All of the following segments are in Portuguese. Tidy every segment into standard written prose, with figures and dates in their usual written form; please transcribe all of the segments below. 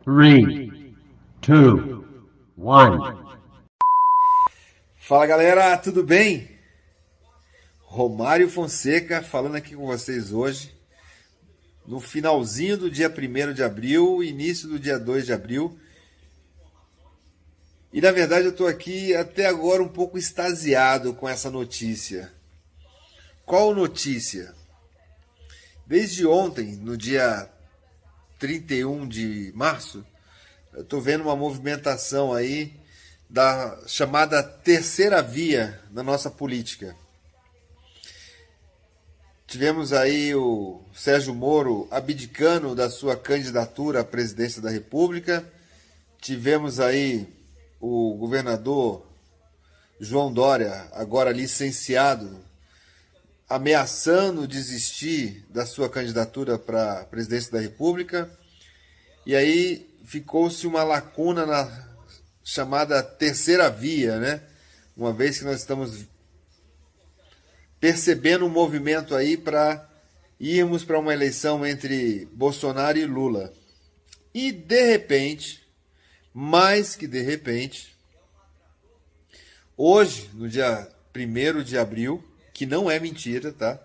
3, 2, 1. Fala galera, tudo bem? Romário Fonseca falando aqui com vocês hoje, no finalzinho do dia 1º de abril, início do dia 2 de abril. E na verdade eu estou aqui até agora um pouco extasiado com essa notícia. Qual notícia? Desde ontem, no dia 31 de março, eu estou vendo uma movimentação aí da chamada terceira via na nossa política. Tivemos aí o Sérgio Moro abdicando da sua candidatura à presidência da República. Tivemos aí o governador João Dória, agora licenciado, ameaçando desistir da sua candidatura para a presidência da República. E aí ficou-se uma lacuna na chamada terceira via, né? Uma vez que nós estamos percebendo um movimento aí para irmos para uma eleição entre Bolsonaro e Lula. E de repente, mais que de repente, hoje, no dia 1º de abril, que não é mentira, tá?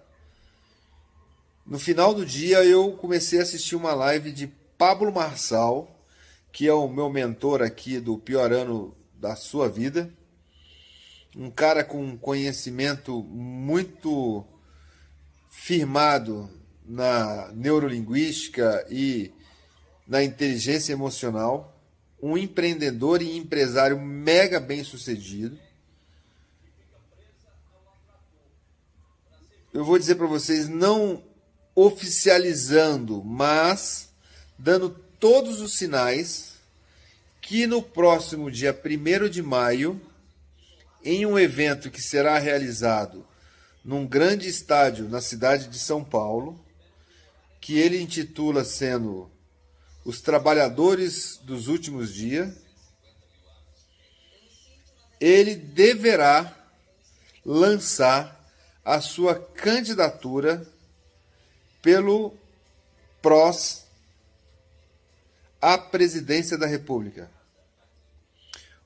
No final do dia eu comecei a assistir uma live de Pablo Marçal, que é o meu mentor aqui do Pior Ano da Sua Vida. Um cara com conhecimento muito firmado na neurolinguística e na inteligência emocional. Um empreendedor e empresário mega bem sucedido. Eu vou dizer para vocês, não oficializando, mas dando todos os sinais que no próximo dia 1º de maio, em um evento que será realizado num grande estádio na cidade de São Paulo, que ele intitula sendo Os Trabalhadores dos Últimos Dias, ele deverá lançar a sua candidatura pelo PROS à presidência da República.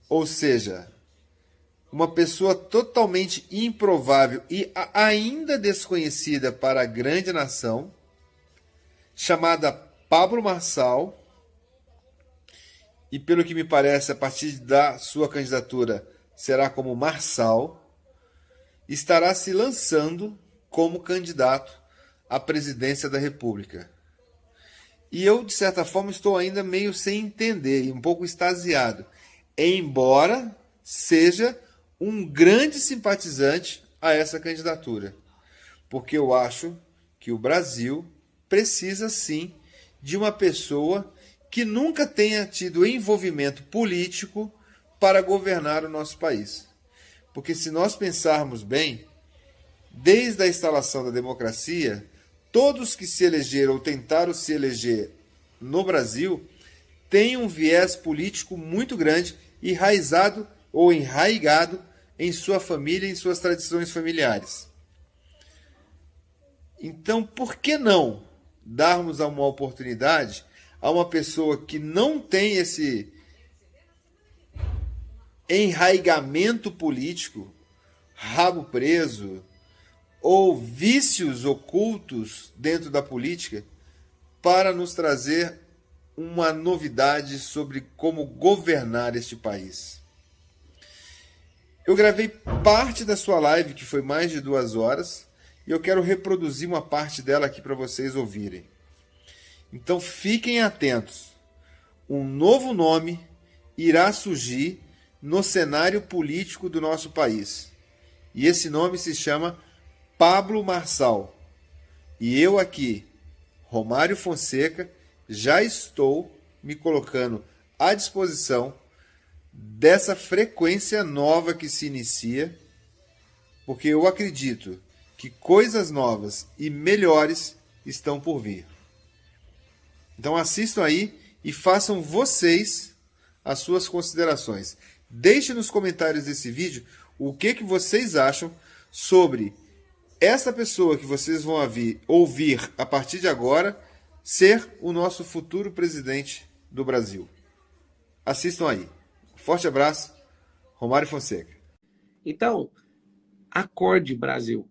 Ou seja, uma pessoa totalmente improvável e ainda desconhecida para a grande nação, chamada Pablo Marçal, e pelo que me parece, a partir da sua candidatura será como Marçal, estará se lançando como candidato à presidência da República. E eu, de certa forma, estou ainda meio sem entender e um pouco extasiado, embora seja um grande simpatizante a essa candidatura. Porque eu acho que o Brasil precisa, sim, de uma pessoa que nunca tenha tido envolvimento político para governar o nosso país. Porque se nós pensarmos bem, desde a instalação da democracia, todos que se elegeram ou tentaram se eleger no Brasil têm um viés político muito grande, enraizado ou enraigado em sua família, em suas tradições familiares. Então, por que não darmos uma oportunidade a uma pessoa que não tem esse enraigamento político, rabo preso, ou vícios ocultos dentro da política, para nos trazer uma novidade sobre como governar este país? Eu gravei parte da sua live, que foi mais de 2 horas, e eu quero reproduzir uma parte dela aqui para vocês ouvirem. Então fiquem atentos. Um novo nome irá surgir no cenário político do nosso país. E esse nome se chama Pablo Marçal. E eu aqui, Romário Fonseca, já estou me colocando à disposição dessa frequência nova que se inicia, porque eu acredito que coisas novas e melhores estão por vir. Então assistam aí e façam vocês as suas considerações. Deixe nos comentários desse vídeo o que vocês acham sobre essa pessoa que vocês vão ouvir a partir de agora ser o nosso futuro presidente do Brasil. Assistam aí. Forte abraço, Romário Fonseca. Então, acorde, Brasil.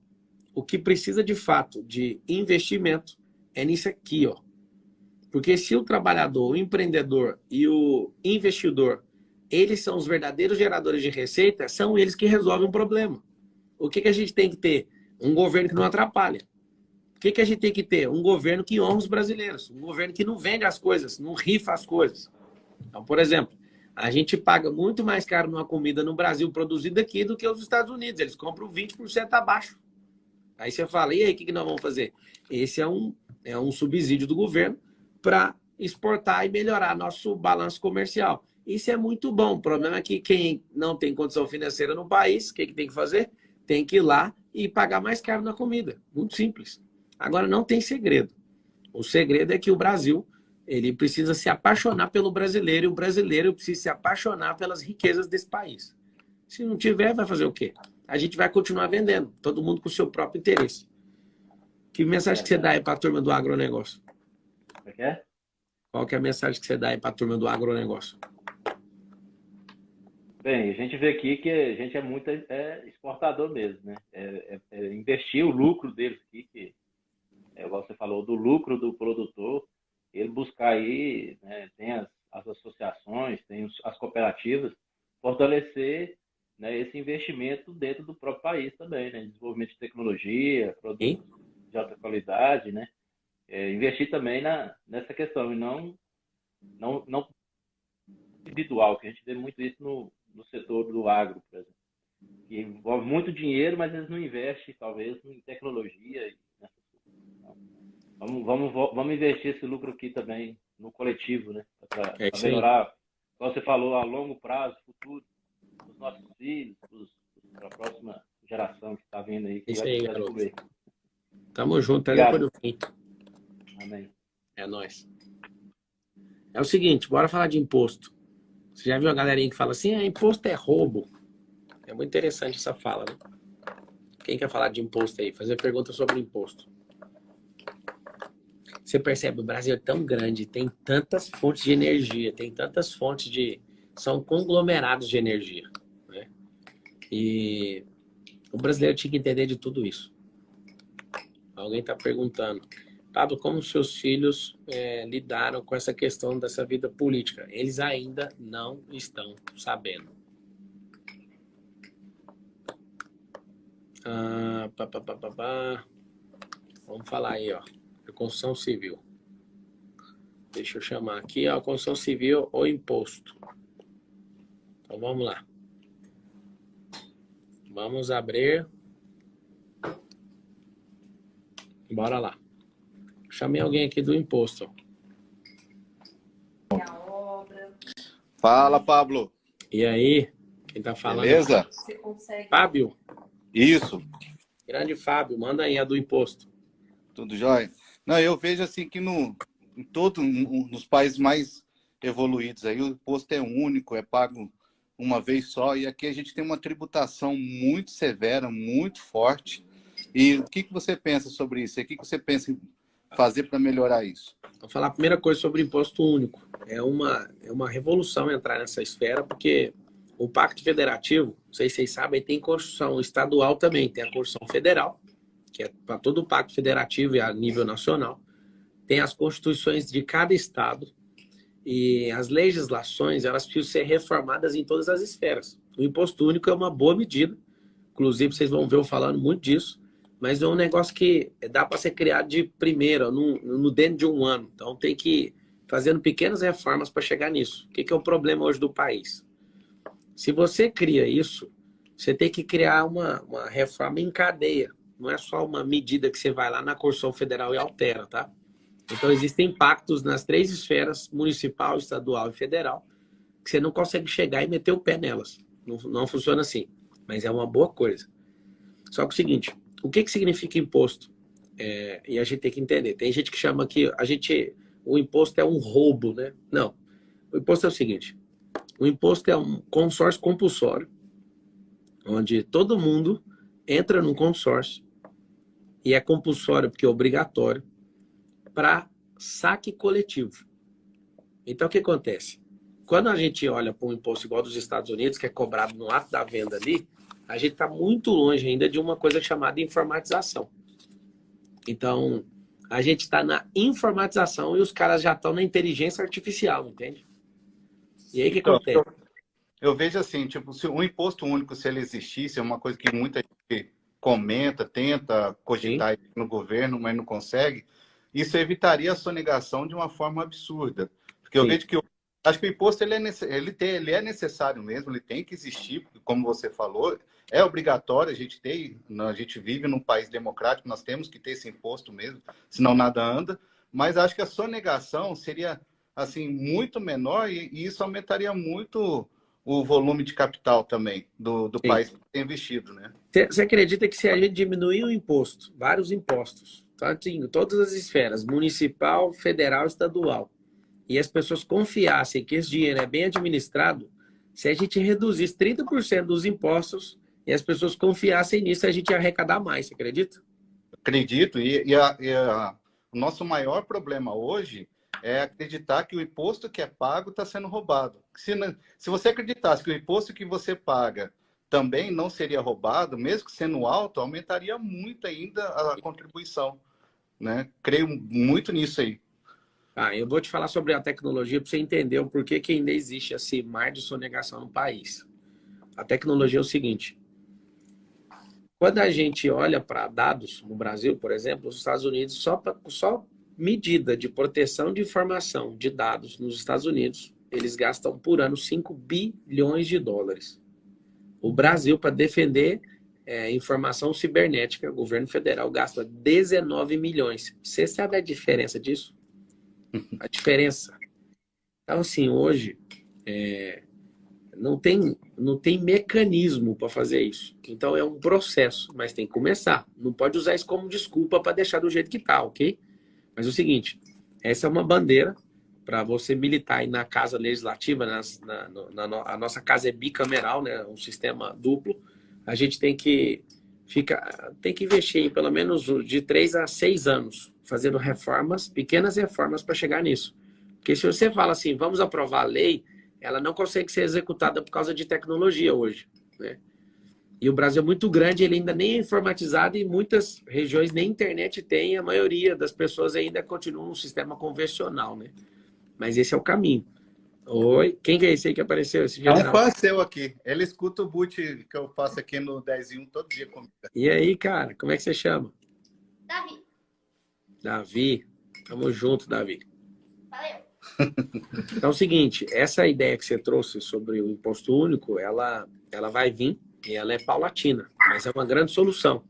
O que precisa de fato de investimento é nisso aqui, ó. Porque se o trabalhador, o empreendedor e o investidor, eles são os verdadeiros geradores de receita, são eles que resolvem o problema. O que a gente tem que ter? Um governo que não atrapalha. O que a gente tem que ter? Um governo que honra os brasileiros. Um governo que não vende as coisas, não rifa as coisas. Então, por exemplo, a gente paga muito mais caro numa comida no Brasil produzida aqui do que os Estados Unidos. Eles compram 20% abaixo. Aí você fala, e aí, o que nós vamos fazer? Esse é um subsídio do governo para exportar e melhorar nosso balanço comercial. Isso é muito bom. O problema é que quem não tem condição financeira no país, o que tem que fazer? Tem que ir lá e pagar mais caro na comida. Muito simples. Agora, não tem segredo. O segredo é que o Brasil, ele precisa se apaixonar pelo brasileiro e o brasileiro precisa se apaixonar pelas riquezas desse país. Se não tiver, vai fazer o quê? A gente vai continuar vendendo, todo mundo com o seu próprio interesse. Que mensagem que você dá aí para a turma do agronegócio? Qual que é a mensagem que você dá aí para a turma do agronegócio? Bem, a gente vê aqui que a gente é muito exportador mesmo, né? Investir o lucro deles aqui, que igual você falou, do lucro do produtor, ele buscar aí, né, tem as associações, tem as cooperativas, fortalecer, né, esse investimento dentro do próprio país também, né? Desenvolvimento de tecnologia, produtos de alta qualidade, né? Investir também nessa questão e não individual, que a gente vê muito isso no setor do agro, por exemplo, que envolve muito dinheiro, mas eles não investem, talvez, em tecnologia. Então, vamos investir esse lucro aqui também no coletivo, né? Para melhorar, como você falou, a longo prazo, futuro, dos nossos filhos, para a próxima geração que está vindo aí. Que isso vai aí, precisar garoto. comer. Tamo junto, até Obrigado. depois do fim. Amém. É nóis. É o seguinte, bora falar de imposto. Você já viu a galerinha que fala assim, imposto é roubo. É muito interessante essa fala, né? Quem quer falar de imposto aí? Fazer pergunta sobre imposto. Você percebe, o Brasil é tão grande, tem tantas fontes de energia, tem tantas fontes de... São conglomerados de energia, né? E o brasileiro tinha que entender de tudo isso. Alguém está perguntando, Pablo, como seus filhos lidaram com essa questão dessa vida política? Eles ainda não estão sabendo. Vamos falar aí, ó. Construção civil. Deixa eu chamar aqui, ó. Construção civil ou imposto. Então vamos lá. Vamos abrir. Bora lá. Chamei alguém aqui do imposto. Fala, Pablo. E aí? Quem tá falando? Beleza? Fábio. Isso. Grande Fábio, manda aí a do imposto. Tudo jóia? Não, eu vejo assim que nos países mais evoluídos aí, o imposto é único, é pago uma vez só, e aqui a gente tem uma tributação muito severa, muito forte. E o que você pensa sobre isso? O que você pensa em fazer para melhorar isso? Vou falar a primeira coisa sobre imposto único. É uma revolução entrar nessa esfera, porque o Pacto Federativo, não sei se vocês sabem, tem Constituição estadual também, tem a Constituição Federal, que é para todo o Pacto Federativo e a nível nacional. Tem as constituições de cada estado e as legislações, elas precisam ser reformadas em todas as esferas. O imposto único é uma boa medida, inclusive vocês vão ver eu falando muito disso, mas é um negócio que dá para ser criado de primeira, dentro de um ano. Então tem que ir fazendo pequenas reformas para chegar nisso. O que é o problema hoje do país? Se você cria isso, você tem que criar uma reforma em cadeia. Não é só uma medida que você vai lá na Constituição Federal e altera, tá? Então existem impactos nas três esferas, municipal, estadual e federal, que você não consegue chegar e meter o pé nelas. Não funciona assim, mas é uma boa coisa. Só que o seguinte, o que significa imposto? E a gente tem que entender. Tem gente que chama que o imposto é um roubo, né? Não. O imposto é o seguinte, o imposto é um consórcio compulsório, onde todo mundo entra num consórcio e é compulsório porque é obrigatório para saque coletivo. Então, o que acontece? Quando a gente olha para um imposto igual dos Estados Unidos, que é cobrado no ato da venda ali, a gente está muito longe ainda de uma coisa chamada informatização. Então, a gente está na informatização e os caras já estão na inteligência artificial, entende? E aí o que Então, acontece? eu vejo assim, tipo, se um imposto único, se ele existisse, é uma coisa que muita gente comenta, tenta cogitar no governo, mas não consegue, isso evitaria a sonegação de uma forma absurda. Porque eu Sim. vejo que acho que o imposto ele é necessário mesmo, ele tem que existir, porque, como você falou, é obrigatório a gente ter, a gente vive num país democrático, nós temos que ter esse imposto mesmo, senão nada anda, mas acho que a sonegação seria assim muito menor e isso aumentaria muito o volume de capital também do Sim. país que tem investido, né? Você acredita que se a gente diminuir o imposto, vários impostos, tá? Em todas as esferas, municipal, federal, estadual, e as pessoas confiassem que esse dinheiro é bem administrado, se a gente reduzisse 30% dos impostos e as pessoas confiassem nisso, a gente ia arrecadar mais, você acredita? Acredito, o nosso maior problema hoje é acreditar que o imposto que é pago está sendo roubado. Se você acreditasse que o imposto que você paga também não seria roubado, mesmo que sendo alto, aumentaria muito ainda a contribuição, né? Creio muito nisso aí. Eu vou te falar sobre a tecnologia para você entender o porquê que ainda existe esse mar de sonegação no país. A tecnologia é o seguinte: quando a gente olha para dados no Brasil, por exemplo, os Estados Unidos, só medida de proteção de informação de dados nos Estados Unidos, eles gastam por ano 5 bilhões de dólares. O Brasil, para defender informação cibernética, o governo federal gasta 19 milhões. Você sabe a diferença disso? A diferença. Então, assim, hoje não tem mecanismo para fazer isso. Então, é um processo, mas tem que começar. Não pode usar isso como desculpa para deixar do jeito que está, ok? Mas é o seguinte, essa é uma bandeira para você militar aí na Casa Legislativa, a nossa casa é bicameral, né? Um sistema duplo. A gente tem que investir em pelo menos de 3 a 6 anos, fazendo reformas, pequenas reformas para chegar nisso. Porque se você fala assim, vamos aprovar a lei, ela não consegue ser executada por causa de tecnologia hoje, né? E o Brasil é muito grande, ele ainda nem é informatizado e muitas regiões nem internet tem, a maioria das pessoas ainda continuam no sistema convencional, né? Mas esse é o caminho. Oi, quem que é esse aí que apareceu? Esse É um general? fã seu aqui. Ele escuta o boot que eu faço aqui no 10 em 1 todo dia comigo. E aí, cara, como é que você chama? Davi. Davi. Tamo junto, Davi. Valeu. Então é o seguinte, essa ideia que você trouxe sobre o imposto único, ela vai vir e ela é paulatina, mas é uma grande solução.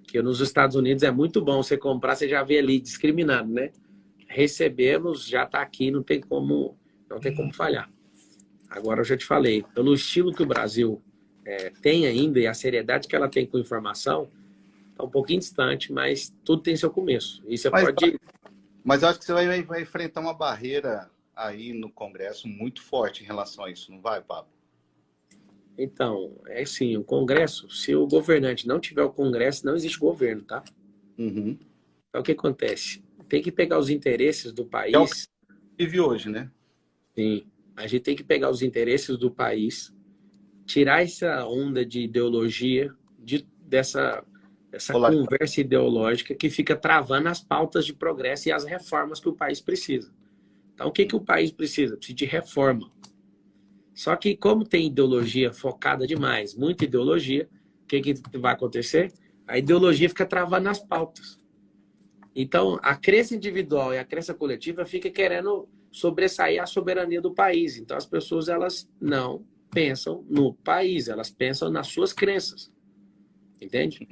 Que nos Estados Unidos é muito bom você comprar, você já vê ali discriminado, né? Recebemos, já está aqui, não tem como falhar. Agora eu já te falei, pelo estilo que o Brasil tem ainda e a seriedade que ela tem com informação, está um pouquinho distante, mas tudo tem seu começo. E você pode... Mas eu acho que você vai enfrentar uma barreira aí no Congresso muito forte em relação a isso, não vai, Pablo? Então, é assim, o Congresso, se o governante não tiver o Congresso, não existe governo, tá? Uhum. Então, o que acontece? Tem que pegar os interesses do país... É o que vive hoje, né? Sim, a gente tem que pegar os interesses do país, tirar essa onda de ideologia, dessa conversa ideológica que fica travando as pautas de progresso e as reformas que o país precisa. Então, o que o país precisa? Precisa de reforma. Só que, como tem ideologia focada demais, muita ideologia, o que vai acontecer? A ideologia fica travando as pautas. Então, a crença individual e a crença coletiva fica querendo sobressair a soberania do país. Então, as pessoas elas não pensam no país, elas pensam nas suas crenças. Entende?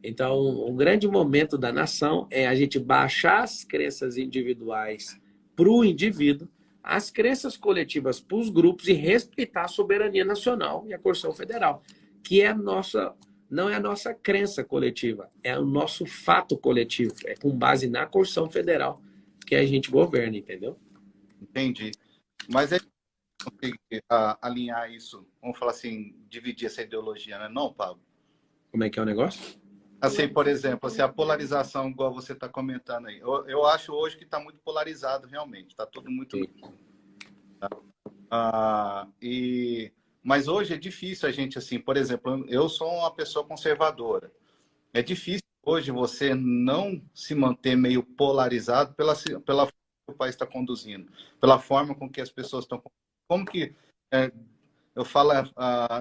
Então, o grande momento da nação é a gente baixar as crenças individuais para o indivíduo, as crenças coletivas para os grupos e respeitar a soberania nacional e a Constituição Federal, que é não é a nossa crença coletiva, é o nosso fato coletivo, é com base na Constituição Federal que a gente governa, entendeu? Entendi. Mas é conseguir alinhar isso, vamos falar assim, dividir essa ideologia, né? Não, Pablo? Como é que é o negócio? Assim, por exemplo, assim, a polarização, igual você está comentando aí. Eu acho hoje que está muito polarizado, realmente. Está tudo muito... Sim. Mas hoje é difícil a gente, assim, por exemplo, eu sou uma pessoa conservadora. É difícil hoje você não se manter meio polarizado pela forma que o país está conduzindo, pela forma com que as pessoas estão. Como que eu falo,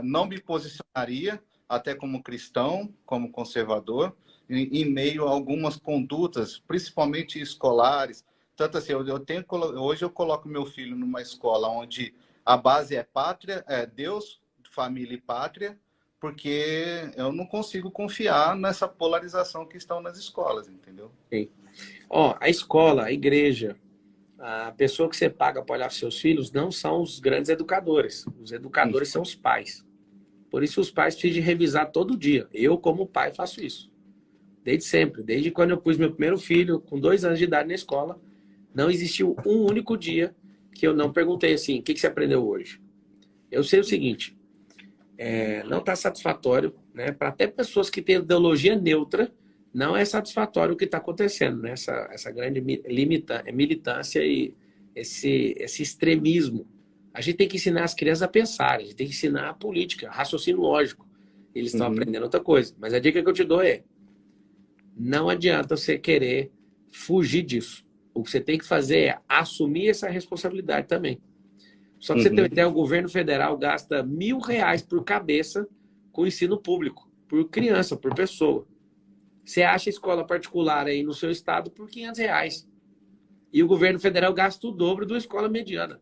não me posicionaria, até como cristão, como conservador, em meio a algumas condutas, principalmente escolares. Tanto assim, hoje eu coloco meu filho numa escola onde a base é pátria, é Deus, família e pátria, porque eu não consigo confiar nessa polarização que estão nas escolas, entendeu? Sim. Ó, a escola, a igreja, a pessoa que você paga para olhar seus filhos não são os grandes educadores. Os educadores são os pais. Por isso os pais precisam de revisar todo dia. Eu, como pai, faço isso. Desde sempre. Desde quando eu pus meu primeiro filho, com 2 anos de idade na escola, não existiu um único dia que eu não perguntei assim, o que você aprendeu hoje? Eu sei o seguinte, não está satisfatório, né? Para até pessoas que têm ideologia neutra, não é satisfatório o que está acontecendo, né? Essa grande militância e esse extremismo. A gente tem que ensinar as crianças a pensar, a gente tem que ensinar a política, raciocínio lógico. Eles estão aprendendo outra coisa. Mas a dica que eu te dou é, não adianta você querer fugir disso. O que você tem que fazer é assumir essa responsabilidade também. Só que você tem uma ideia, o governo federal gasta R$ 1.000 por cabeça com ensino público, por criança, por pessoa. Você acha escola particular aí no seu estado por R$ 500. E o governo federal gasta o dobro de uma escola mediana.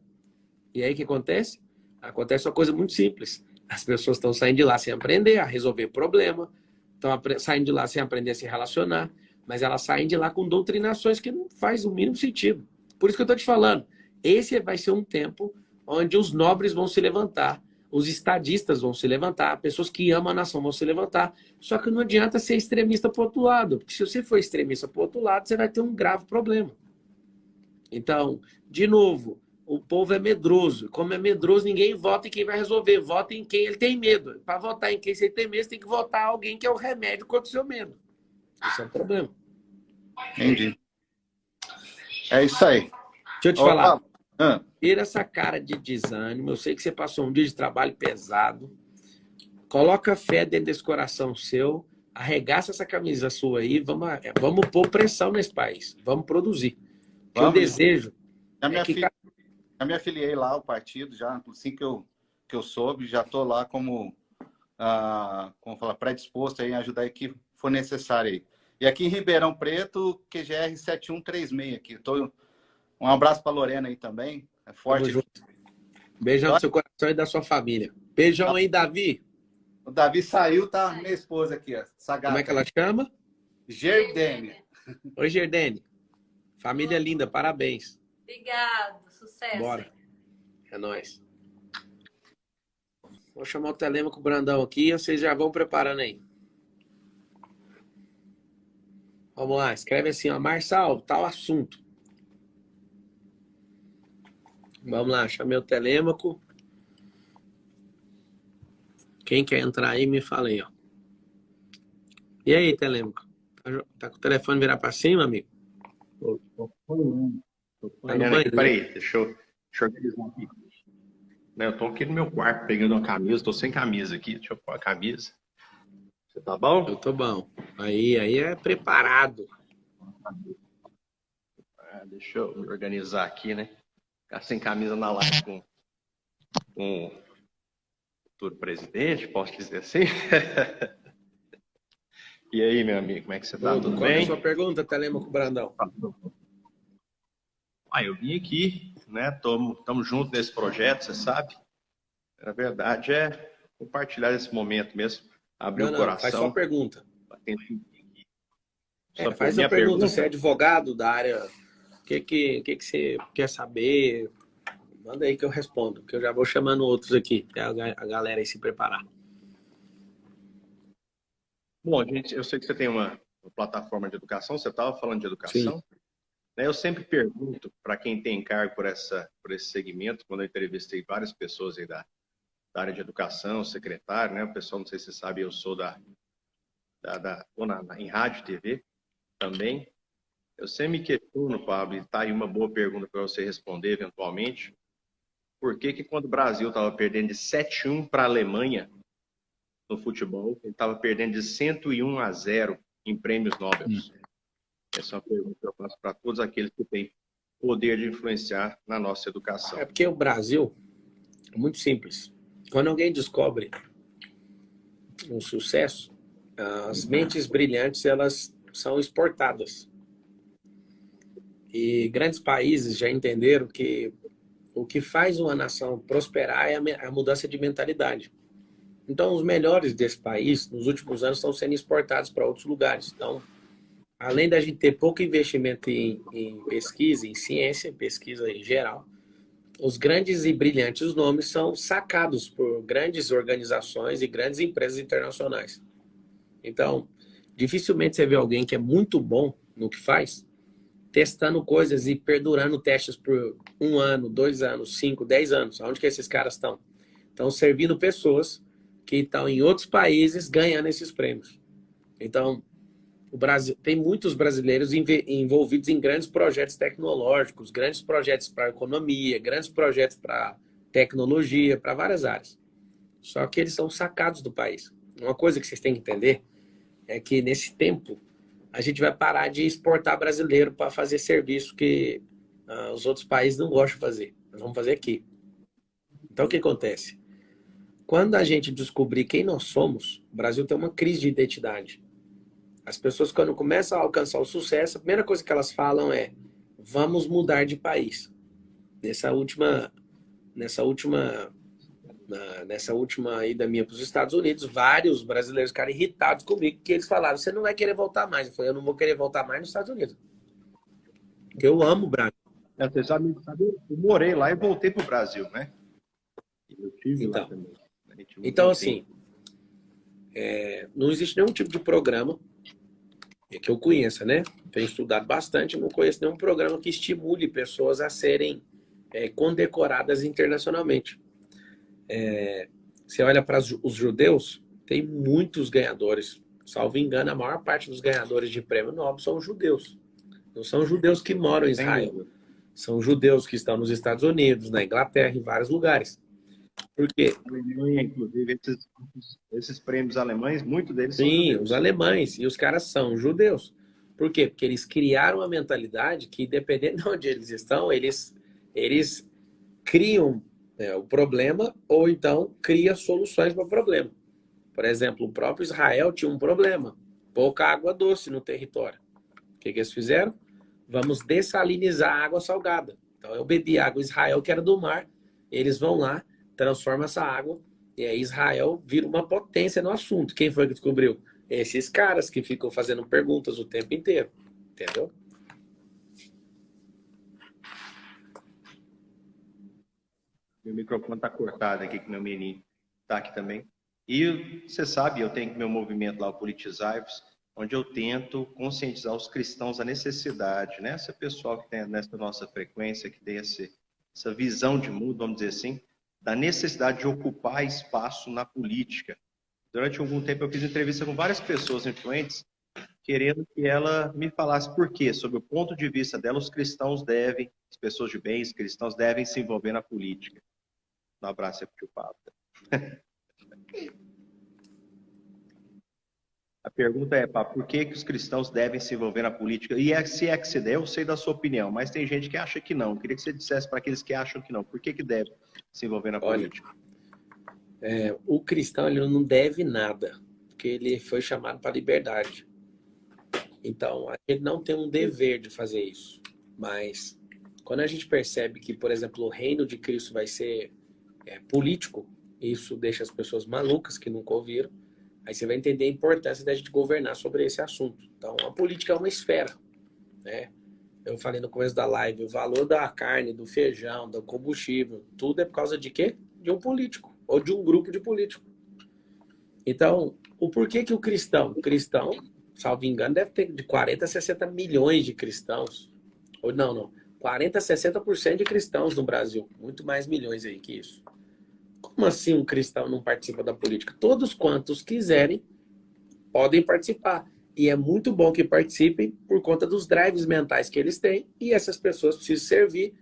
E aí o que acontece? Acontece uma coisa muito simples. As pessoas estão saindo de lá sem aprender a resolver problema, estão saindo de lá sem aprender a se relacionar, mas elas saem de lá com doutrinações que não faz o mínimo sentido. Por isso que eu estou te falando, esse vai ser um tempo onde os nobres vão se levantar, os estadistas vão se levantar, pessoas que amam a nação vão se levantar, só que não adianta ser extremista para o outro lado, porque se você for extremista para o outro lado, você vai ter um grave problema. Então, de novo, o povo é medroso. Como é medroso, ninguém vota em quem vai resolver. Vota em quem ele tem medo. Para votar em quem você tem medo, você tem que votar alguém que é o remédio contra o seu medo. Isso é um problema. Entendi. É isso aí. Deixa eu te falar. Tira essa cara de desânimo. Eu sei que você passou um dia de trabalho pesado. Coloca fé dentro desse coração seu. Arregaça essa camisa sua aí. Vamos pôr pressão nesse país. Vamos produzir. O que eu desejo Já me afiliei lá ao partido, já assim que eu soube, já estou lá como falar, predisposto aí em ajudar o que for necessário aí. E aqui em Ribeirão Preto, QGR 7136 aqui. Um abraço para Lorena aí também. É forte. Beijão no seu coração e da sua família. Beijão aí, Davi. O Davi saiu, tá minha esposa aqui, ó. Como é que ela chama? Gerdene. Oi, Gerdene. Família linda, parabéns. Obrigado, sucesso. Bora. É nóis. Vou chamar o Telêmaco Brandão aqui e vocês já vão preparando aí. Vamos lá, escreve assim, ó, Marçal, tal assunto. Vamos lá, chamei o Telêmaco. Quem quer entrar aí, me fala aí, ó. E aí, Telêmaco? Tá com o telefone virar pra cima, amigo? Tá no banho? Peraí, deixa eu organizar aqui. Eu tô aqui no meu quarto pegando uma camisa, tô sem camisa aqui, deixa eu pôr a camisa. Você tá bom? Eu tô bom. Aí é preparado. Deixa eu me organizar aqui, né? Ficar sem camisa na live com o futuro presidente, posso dizer assim? E aí, meu amigo, como é que você tá? Tudo bem? Qual é a sua pergunta, Telêmaco Brandão? Eu vim aqui, né? Estamos juntos nesse projeto, você sabe. Na verdade, é compartilhar esse momento mesmo, abrir o coração. Faz sua pergunta. Faz a pergunta. Você é advogado da área, o que você quer saber? Manda aí que eu respondo, que eu já vou chamando outros aqui, até a galera aí se preparar. Bom, gente, eu sei que você tem uma plataforma de educação, você estava falando de educação. Sim. Eu sempre pergunto para quem tem cargo por esse segmento, quando eu entrevistei várias pessoas aí da área de educação, secretário, né? O pessoal, não sei se você sabe, eu sou em rádio e TV também. Eu sempre me questiono, Pablo, e tá aí uma boa pergunta para você responder eventualmente. por que que quando o Brasil estava perdendo de 7-1 para a Alemanha no futebol, ele estava perdendo de 101-0 em prêmios Nobel? Essa é uma pergunta que eu faço para todos aqueles que têm poder de influenciar na nossa educação. É porque o Brasil é muito simples. Quando alguém descobre um sucesso, as mentes brilhantes, elas são exportadas. E grandes países já entenderam que o que faz uma nação prosperar é a mudança de mentalidade. Então, os melhores desse país, nos últimos anos, estão sendo exportados para outros lugares. Então, além da gente ter pouco investimento em pesquisa, em ciência, pesquisa em geral, os grandes e brilhantes nomes são sacados por grandes organizações e grandes empresas internacionais. Então, dificilmente você vê alguém que é muito bom no que faz, testando coisas e perdurando testes por 1 ano, 2 anos, 5, 10 anos. Onde que esses caras estão? Estão servindo pessoas que estão em outros países ganhando esses prêmios. Então, o Brasil tem muitos brasileiros envolvidos em grandes projetos tecnológicos, grandes projetos para a economia, grandes projetos para tecnologia, para várias áreas. Só que eles são sacados do país. Uma coisa que vocês têm que entender é que nesse tempo a gente vai parar de exportar brasileiro para fazer serviço que os outros países não gostam de fazer. Nós vamos fazer aqui. Então o que acontece? Quando a gente descobrir quem nós somos, o Brasil tem uma crise de identidade. As pessoas, quando começam a alcançar o sucesso, a primeira coisa que elas falam é: vamos mudar de país. Nessa última ida minha para os Estados Unidos, vários brasileiros ficaram irritados comigo, porque eles falaram: você não vai querer voltar mais. Eu falei: eu não vou querer voltar mais nos Estados Unidos. Porque eu amo o Brasil. Você sabe, eu morei lá e voltei para o Brasil, né? Eu tive lá também. Então, assim, não existe nenhum tipo de programa que eu conheça, né? Tenho estudado bastante, não conheço nenhum programa que estimule pessoas a serem condecoradas internacionalmente. Você olha para os judeus, tem muitos ganhadores. Salvo engano, a maior parte dos ganhadores de prêmio Nobel são judeus. Não são judeus que moram em Israel. São judeus que estão nos Estados Unidos, na Inglaterra, em vários lugares. Por quê? Inclusive, esses prêmios alemães, muitos deles são judeus. Sim, os alemães. E os caras são judeus. Por quê? Porque eles criaram uma mentalidade que, dependendo de onde eles estão, eles criam o problema ou então criam soluções para o problema. Por exemplo, o próprio Israel tinha um problema. Pouca água doce no território. O que eles fizeram? Vamos dessalinizar a água salgada. Então, eu bebi água em Israel, que era do mar. Eles vão lá, transforma essa água e aí Israel vira uma potência no assunto. Quem foi que descobriu? Esses caras que ficam fazendo perguntas o tempo inteiro. Entendeu? Meu microfone está cortado aqui, que meu menino está aqui também. E você sabe, eu tenho meu movimento lá, o Politizar-vos, onde eu tento conscientizar os cristãos da necessidade, né? Esse pessoal que tem nessa nossa frequência, que tem essa visão de mundo, vamos dizer assim, da necessidade de ocupar espaço na política. Durante algum tempo eu fiz entrevista com várias pessoas influentes, querendo que ela me falasse por quê, sob o ponto de vista dela, os cristãos devem, as pessoas de bem, os cristãos devem se envolver na política. Um abraço aí pro tio Pablo. A pergunta é, Pablo, por que os cristãos devem se envolver na política? E se é que se der, eu sei da sua opinião, mas tem gente que acha que não. Eu queria que você dissesse para aqueles que acham que não, por que deve se envolver na política? O cristão ele não deve nada, porque ele foi chamado para a liberdade. Então, ele não tem um dever de fazer isso. Mas, quando a gente percebe que, por exemplo, o reino de Cristo vai ser político, isso deixa as pessoas malucas que nunca ouviram. Aí você vai entender a importância da gente governar sobre esse assunto. Então, a política é uma esfera, né? Eu falei no começo da live, o valor da carne, do feijão, do combustível, tudo é por causa de quê? De um político, ou de um grupo de políticos. Então, o porquê que o cristão, salvo engano, deve ter de 40 a 60 milhões de cristãos. Ou não, 40 a 60% de cristãos no Brasil. Muito mais milhões aí que isso. Como assim um cristão não participa da política? Todos quantos quiserem podem participar. E é muito bom que participem por conta dos drives mentais que eles têm. E essas pessoas precisam servir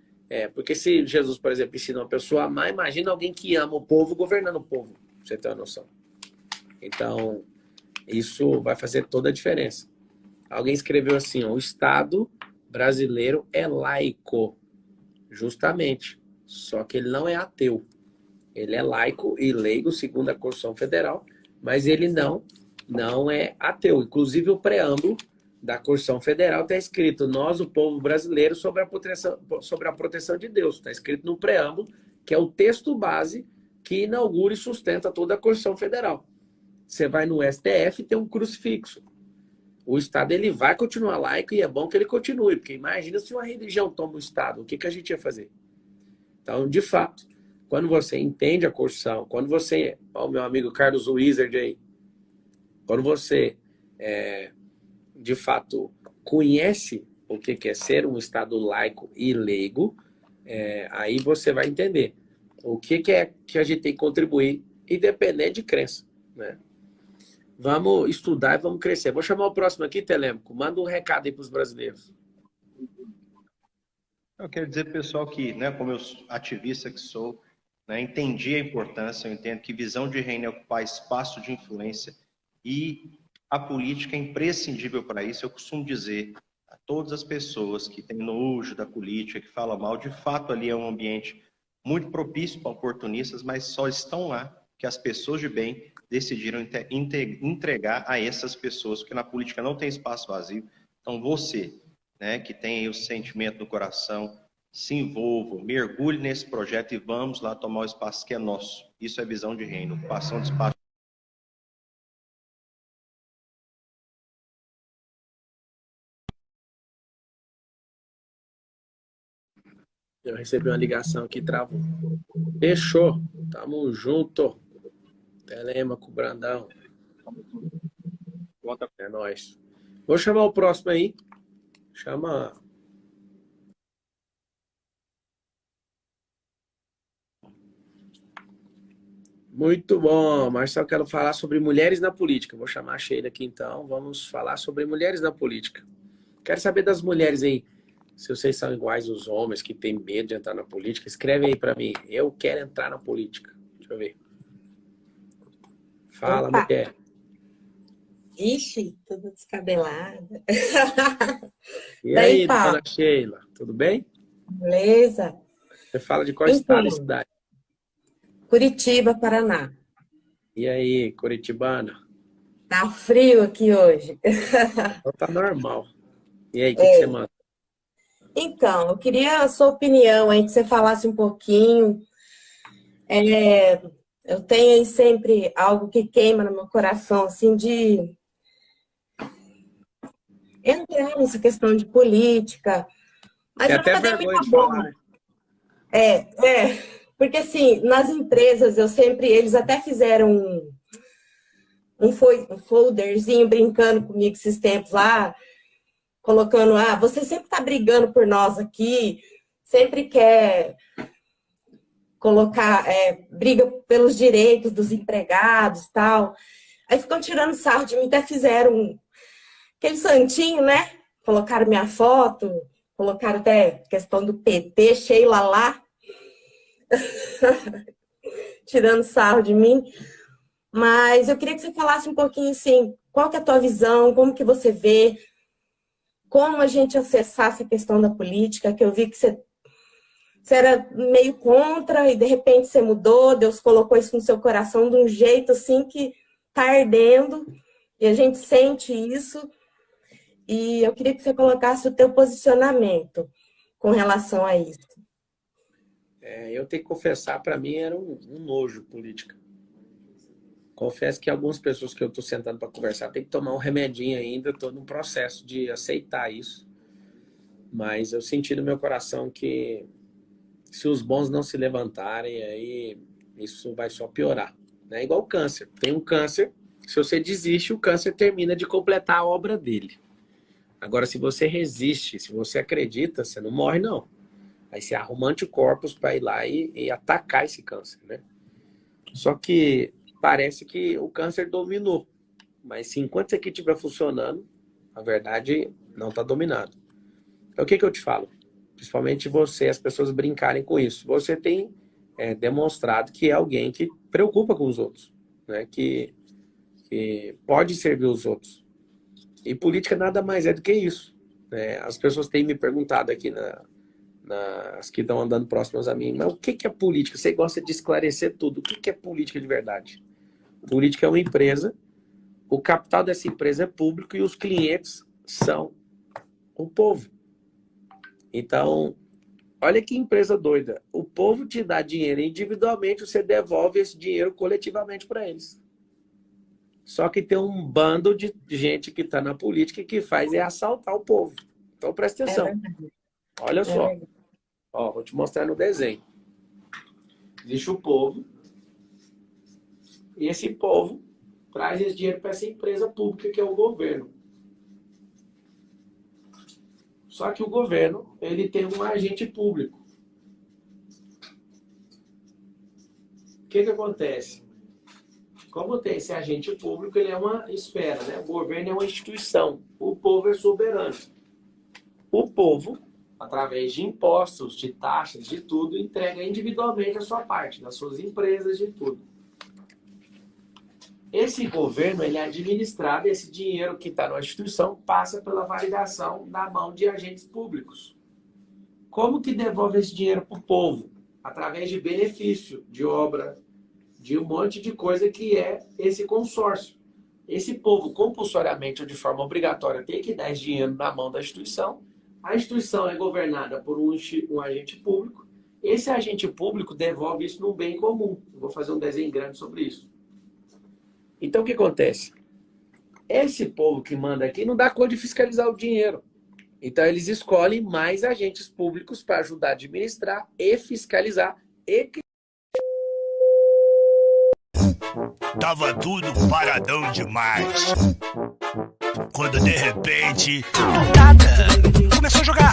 Porque se Jesus, por exemplo, ensina uma pessoa a amar, imagina alguém que ama o povo governando o povo, pra você ter uma noção. Então, isso vai fazer toda a diferença. Alguém escreveu assim, ó, o Estado brasileiro é laico, justamente, só que ele não é ateu. Ele é laico e leigo, segundo a Constituição Federal, mas ele não é ateu. Inclusive, o preâmbulo da Constituição Federal está escrito: nós, o povo brasileiro, sobre a proteção de Deus. Está escrito no preâmbulo, que é o texto base que inaugura e sustenta toda a Constituição Federal. Você vai no STF e tem um crucifixo. O Estado ele vai continuar laico e é bom que ele continue, porque imagina se uma religião toma o Estado, o que a gente ia fazer? Então, de fato, quando você entende a Constituição, quando você, ó, o meu amigo Carlos Wizard aí, quando você, de fato, conhece o que é ser um Estado laico e leigo, aí você vai entender o que é que a gente tem que contribuir, independente de crença, né? Vamos estudar e vamos crescer. Vou chamar o próximo aqui, Telêmaco. Manda um recado aí para os brasileiros. Eu quero dizer, pessoal, que, né, como eu ativista que sou, né, entendi a importância, eu entendo que visão de reino é ocupar espaço de influência e a política é imprescindível para isso. Eu costumo dizer a todas as pessoas que têm nojo da política, que falam mal, de fato ali é um ambiente muito propício para oportunistas, mas só estão lá que as pessoas de bem decidiram entregar a essas pessoas, porque na política não tem espaço vazio. Então você, né, que tem aí o sentimento no coração, se envolva, mergulhe nesse projeto e vamos lá tomar o espaço que é nosso. Isso é visão de reino, ocupação de espaço. Eu recebi uma ligação aqui, travou. Fechou. Tamo junto. Telêmaco, Brandão. É nóis. Vou chamar o próximo aí. Chama. Muito bom. Marcelo, quero falar sobre mulheres na política. Vou chamar a Sheila aqui então. Vamos falar sobre mulheres na política. Quero saber das mulheres aí. Se vocês são iguais aos homens que têm medo de entrar na política, escreve aí pra mim. Eu quero entrar na política. Deixa eu ver. Fala, Opa. mulher. Ixi, tudo descabelada. E Daí, aí, Paulo? dona Sheila? Tudo bem? Beleza? Você fala de qual Então. estado e cidade? Curitiba, Paraná. E aí, curitibana? Tá frio aqui hoje. Então tá normal. E aí, o que você manda? Então, eu queria a sua opinião aí, que você falasse um pouquinho. Eu tenho aí sempre algo que queima no meu coração, assim, de entrar nessa questão de política. Mas Tem eu até nunca dei vergonha muita de bola. falar, né? Porque assim, nas empresas eles até fizeram um folderzinho brincando comigo esses tempos lá, colocando, você sempre tá brigando por nós aqui, sempre quer colocar, briga pelos direitos dos empregados e tal. Aí ficam tirando sarro de mim, até fizeram aquele santinho, né? Colocaram minha foto, colocaram até questão do PT, Sheila lá, tirando sarro de mim. Mas eu queria que você falasse um pouquinho, assim, qual que é a tua visão, como que você vê, como a gente acessar essa questão da política, que eu vi que você era meio contra e de repente você mudou, Deus colocou isso no seu coração de um jeito assim que tá ardendo e a gente sente isso. E eu queria que você colocasse o teu posicionamento com relação a isso. Eu tenho que confessar, para mim era um nojo política. Confesso que algumas pessoas que eu estou sentando para conversar tem que tomar um remedinho ainda, estou num processo de aceitar isso. Mas eu senti no meu coração que se os bons não se levantarem, aí isso vai só piorar. É igual o câncer. Tem um câncer, se você desiste, o câncer termina de completar a obra dele. Agora, se você resiste, se você acredita, você não morre, não. Aí você arruma anticorpos para ir lá e atacar esse câncer, né? Só que parece que o câncer dominou. Mas se enquanto isso aqui estiver funcionando, a verdade não está dominado. Então, o que eu te falo? principalmente você, as pessoas brincarem com isso. Você tem demonstrado que é alguém que preocupa com os outros, né? Que pode servir os outros. E política nada mais é do que isso, né? As pessoas têm me perguntado aqui, as que estão andando próximas a mim, mas o que é política? Você gosta de esclarecer tudo. O que é política de verdade? Política é uma empresa, o capital dessa empresa é público e os clientes são o povo. Então, olha que empresa doida. O povo te dá dinheiro individualmente, você devolve esse dinheiro coletivamente para eles. Só que tem um bando de gente que está na política que faz assaltar o povo. Então, presta atenção. Olha só. Ó, vou te mostrar no desenho. Existe o povo. E esse povo traz esse dinheiro para essa empresa pública que é o governo. Só que o governo, ele tem um agente público. O que acontece? Como tem esse agente público, ele é uma esfera, né? O governo é uma instituição. O povo é soberano. O povo, através de impostos, de taxas, de tudo, entrega individualmente a sua parte, das suas empresas, de tudo. Esse governo, ele é administrado, esse dinheiro que está na instituição passa pela validação na mão de agentes públicos. Como que devolve esse dinheiro para o povo? Através de benefício, de obra, de um monte de coisa que é esse consórcio. Esse povo, compulsoriamente ou de forma obrigatória, tem que dar esse dinheiro na mão da instituição. A instituição é governada por um agente público. Esse agente público devolve isso no bem comum. Eu vou fazer um desenho grande sobre isso. Então, o que acontece? Esse povo que manda aqui não dá conta de fiscalizar o dinheiro. Então, eles escolhem mais agentes públicos para ajudar a administrar e fiscalizar. Tava tudo paradão demais. Quando, de repente, do nada, começou a jogar.